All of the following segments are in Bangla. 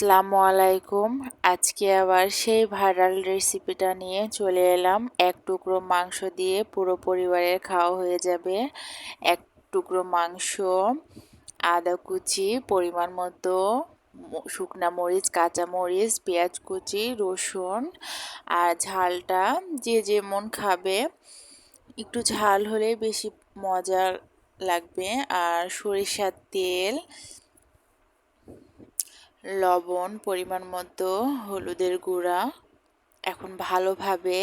আসসালামু আলাইকুম। আজকে আবার সেই ভাইরাল রেসিপিটা নিয়ে চলে এলাম। এক টুকরো মাংস দিয়ে পুরো পরিবারের খাওয়া হয়ে যাবে। এক টুকরো মাংস, আদা কুচি, পরিমাণ মতো শুকনা মরিচ, কাঁচা মরিচ, পেঁয়াজ কুচি, রসুন আর ঝালটা যে যেমন খাবে, একটু ঝাল হলে বেশি মজা লাগবে। আর সরিষার তেল, লবণ পরিমাণ মতো, হলুদের গুঁড়া। এখন ভালোভাবে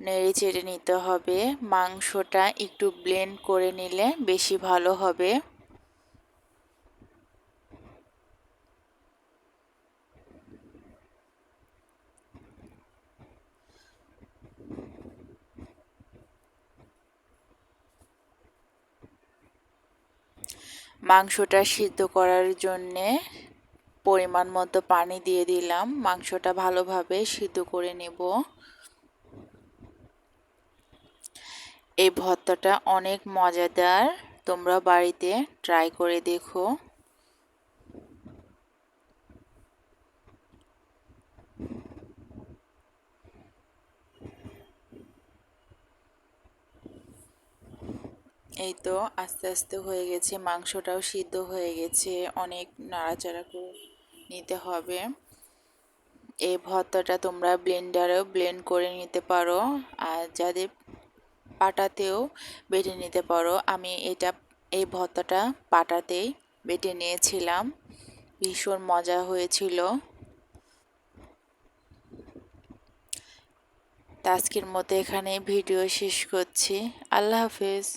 নেড়ে চেড়ে নিতে হবে। মাংসটা একটু ব্লেন্ড করে নিলে বেশি ভালো হবে। মাংসটা সিদ্ধ করার জন্যে পরিমাণ মতো পানি দিয়ে দিলাম। মাংসটা ভালোভাবে সিদ্ধ করে নেব। এই ভর্তাটা অনেক মজাদার, তোমরা বাড়িতে ট্রাই করে দেখো। এই তো আস্তে আস্তে হয়ে গেছে, মাংসটাও সিদ্ধ হয়ে গেছে। অনেক নাড়াচাড়া করে নিতে হবে। এই ভর্তাটা তোমরা ব্লেন্ডারেও ব্লেন্ড করে নিতে পারো, আর যাদের পাটাতেও বেটে নিতে পারো। আমি এই ভর্তাটা পাটাতেই বেটে নিয়েছিলাম, ভীষণ মজা হয়েছিল। আজকের মতো এখানে ভিডিও শেষ করছি। আল্লাহ হাফেজ।